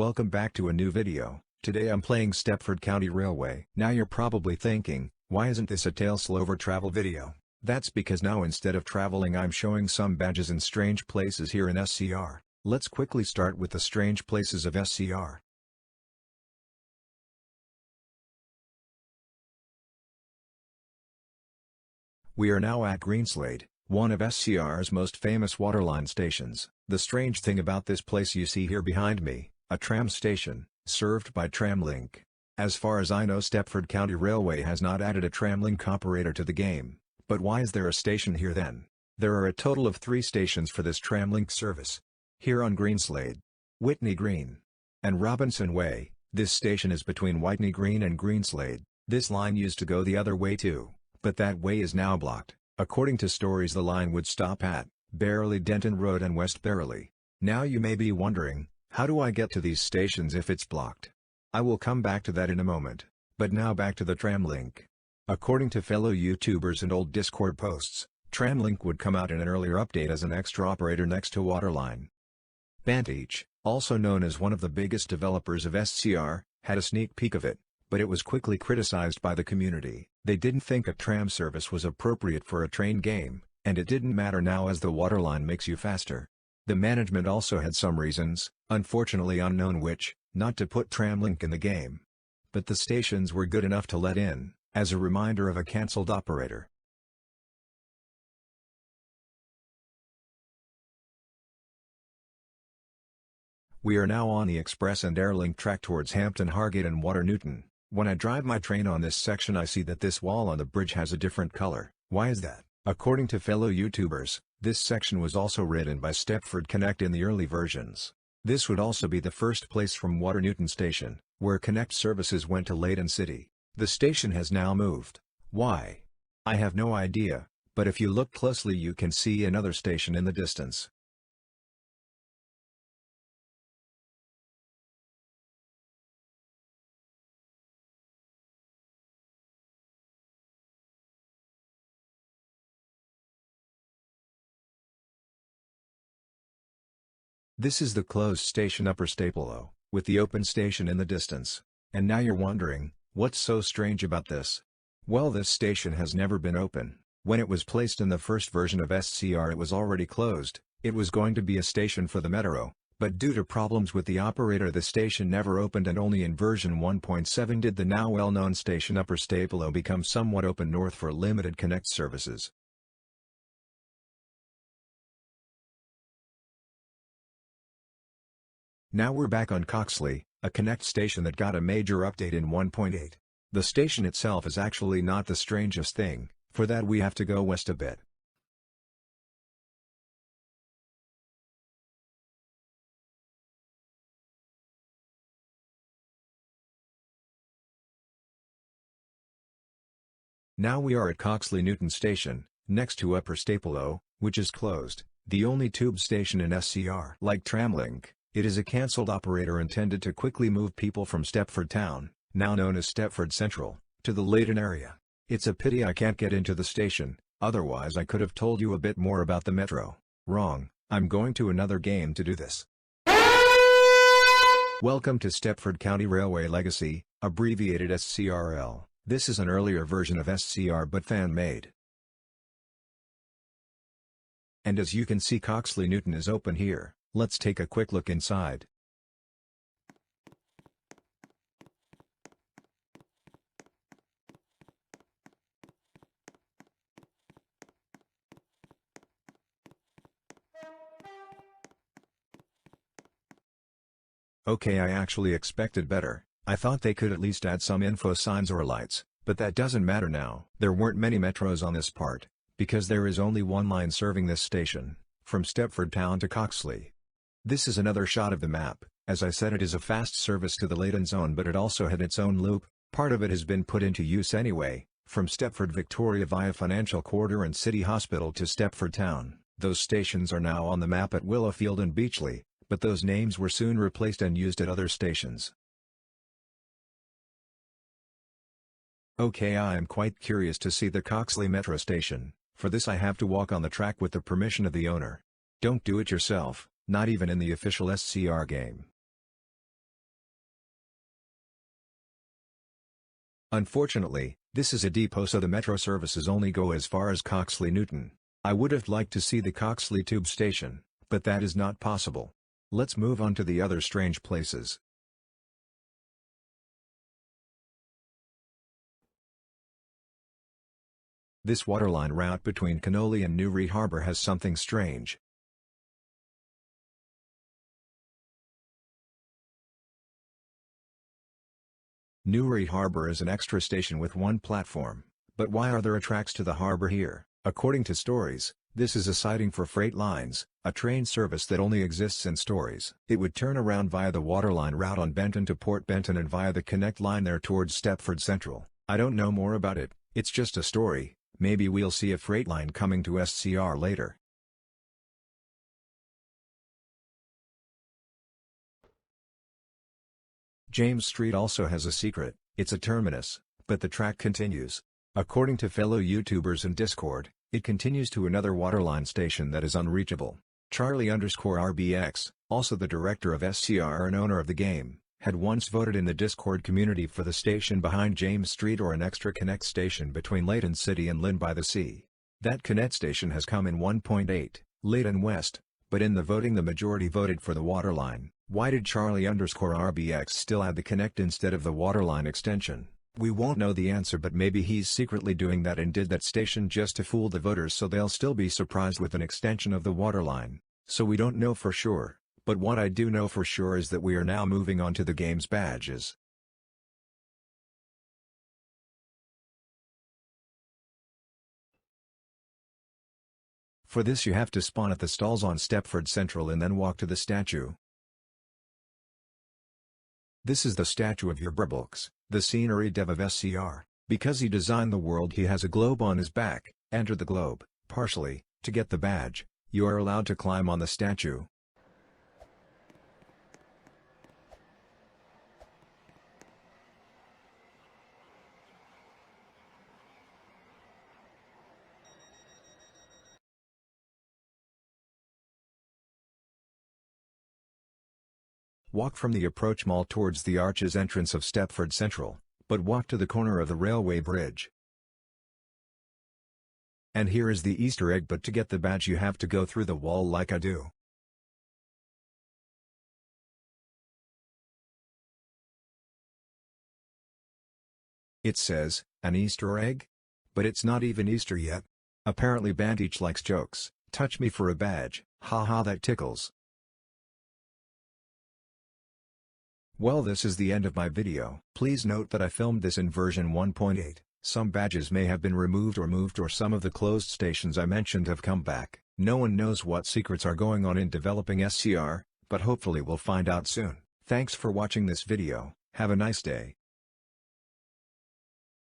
Welcome back to a new video. Today I'm playing Stepford County Railway. Now you're probably thinking, why isn't this a Tailslovertravel video? That's because now instead of traveling I'm showing some badges in strange places here in SCR. Let's quickly start with the strange places of SCR. We are now at Greenslade, one of SCR's most famous waterline stations. The strange thing about this place you see here behind me, a tram station, served by Tramlink. As far as I know, Stepford County Railway has not added a Tramlink operator to the game. But why is there a station here then? There are a total of 3 stations for this Tramlink service. Here on Greenslade, Whitney Green, and Robinson Way. This station is between Whitney Green and Greenslade. This line used to go the other way too, but that way is now blocked. According to stories, the line would stop at Barrowley Denton Road and West Barrowley. Now you may be wondering, how do I get to these stations if it's blocked? I will come back to that in a moment, but now back to the Tramlink. According to fellow YouTubers and old Discord posts, Tramlink would come out in an earlier update as an extra operator next to Waterline. Vantage, also known as one of the biggest developers of SCR, had a sneak peek of it, but it was quickly criticized by the community. They didn't think a tram service was appropriate for a train game, and it didn't matter now as the Waterline makes you faster. The management also had some reasons, unfortunately unknown which, not to put Tramlink in the game. But the stations were good enough to let in, as a reminder of a cancelled operator. We are now on the Express and Airlink track towards Hampton Hargate and Water-Newton. When I drive my train on this section I see that this wall on the bridge has a different color. Why is that? According to fellow YouTubers, this section was also written by Stepford Connect in the early versions. This would also be the first place from Water-Newton Station, where Connect services went to Leyden City. The station has now moved. Why? I have no idea, but if you look closely you can see another station in the distance. This is the closed station Upper Staplelow, with the open station in the distance. And now you're wondering, what's so strange about this? Well, this station has never been open. When it was placed in the first version of SCR it was already closed. It was going to be a station for the Metro, but due to problems with the operator the station never opened, and only in version 1.7 did the now well-known station Upper Staplelow become somewhat open north for limited Connect services. Now we're back on Coxley, a Connect station that got a major update in 1.8. The station itself is actually not the strangest thing, for that we have to go west a bit. Now we are at Coxley Newton Station, next to Upper Staplelow, which is closed, the only tube station in SCR. Like Tramlink, it is a cancelled operator intended to quickly move people from Stepford Town, now known as Stepford Central, to the Leyden area. It's a pity I can't get into the station, otherwise I could have told you a bit more about the Metro. Wrong, I'm going to another game to do this. Welcome to Stepford County Railway Legacy, abbreviated SCRL. This is an earlier version of SCR but fan-made. And as you can see, Coxley Newton is open here. Let's take a quick look inside. Okay, I actually expected better. I thought they could at least add some info signs or lights, but that doesn't matter now. There weren't many metros on this part, because there is only one line serving this station, from Stepford Town to Coxley. This is another shot of the map. As I said, it is a fast service to the Leyden zone, but it also had its own loop. Part of it has been put into use anyway, from Stepford Victoria via Financial Quarter and City Hospital to Stepford Town. Those stations are now on the map at Willowfield and Beechley, but those names were soon replaced and used at other stations. Okay, I am quite curious to see the Coxley Metro station. For this I have to walk on the track with the permission of the owner. Don't do it yourself. Not even in the official SCR game. Unfortunately, this is a depot so the metro services only go as far as Coxley Newton. I would have liked to see the Coxley Tube Station, but that is not possible. Let's move on to the other strange places. This waterline route between Canoli and Newry Harbour has something strange. Newry Harbour is an extra station with one platform, but why are there tracks to the harbour here? According to stories, this is a siding for freight lines, a train service that only exists in stories. It would turn around via the waterline route on Benton to Port Benton and via the Connect line there towards Stepford Central. I don't know more about it, it's just a story. Maybe we'll see a freight line coming to SCR later. James Street also has a secret, it's a terminus, but the track continues. According to fellow YouTubers in Discord, it continues to another waterline station that is unreachable. Charlie_RBX, also the director of SCR and owner of the game, had once voted in the Discord community for the station behind James Street or an extra Connect station between Leighton City and Lynn by the Sea. That Connect station has come in 1.8, Leighton West, but in the voting the majority voted for the waterline. Why did Charlie_RBX still add the Connect instead of the waterline extension? We won't know the answer, but maybe he's secretly doing that and did that station just to fool the voters so they'll still be surprised with an extension of the waterline. So we don't know for sure, but what I do know for sure is that we are now moving on to the game's badges. For this you have to spawn at the stalls on Stepford Central and then walk to the statue. This is the statue of your Bribbles, the scenery dev of SCR. Because he designed the world he has a globe on his back. Enter the globe, partially, to get the badge. You are allowed to climb on the statue. Walk from the approach mall towards the arches entrance of Stepford Central, but walk to the corner of the railway bridge. And here is the Easter egg, but to get the badge you have to go through the wall like I do. It says, an Easter egg? But it's not even Easter yet. Apparently Bandage likes jokes. Touch me for a badge, haha that tickles. Well, this is the end of my video. Please note that I filmed this in version 1.8. Some badges may have been removed or moved, or some of the closed stations I mentioned have come back. No one knows what secrets are going on in developing SCR, but hopefully we'll find out soon. Thanks for watching this video. Have a nice day.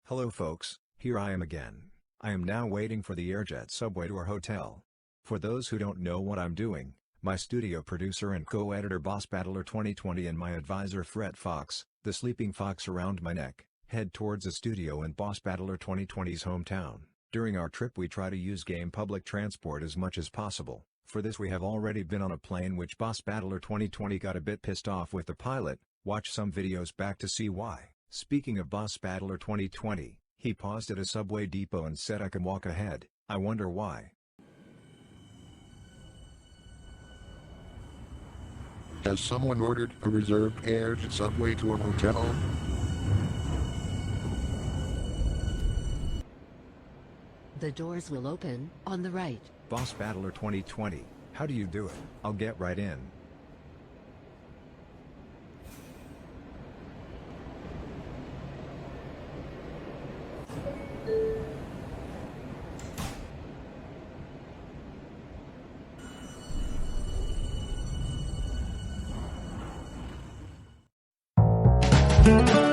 Hello folks, here I am again. I am now waiting for the Airjet subway to our hotel. For those who don't know what I'm doing, my studio producer and co-editor Boss Battler 2020 and my advisor Fret Fox, the sleeping fox around my neck, head towards the studio in Boss Battler 2020's hometown. During our trip we try to use game public transport as much as possible. For this we have already been on a plane, which Boss Battler 2020 got a bit pissed off with the pilot. Watch some videos back to see why. Speaking of Boss Battler 2020, he paused at a subway depot and said I can walk ahead. I wonder why. Has someone ordered a reserved Airjet subway to a hotel? The doors will open on the right. Boss Battler 2020, how do you do it? I'll get right in. Thank you.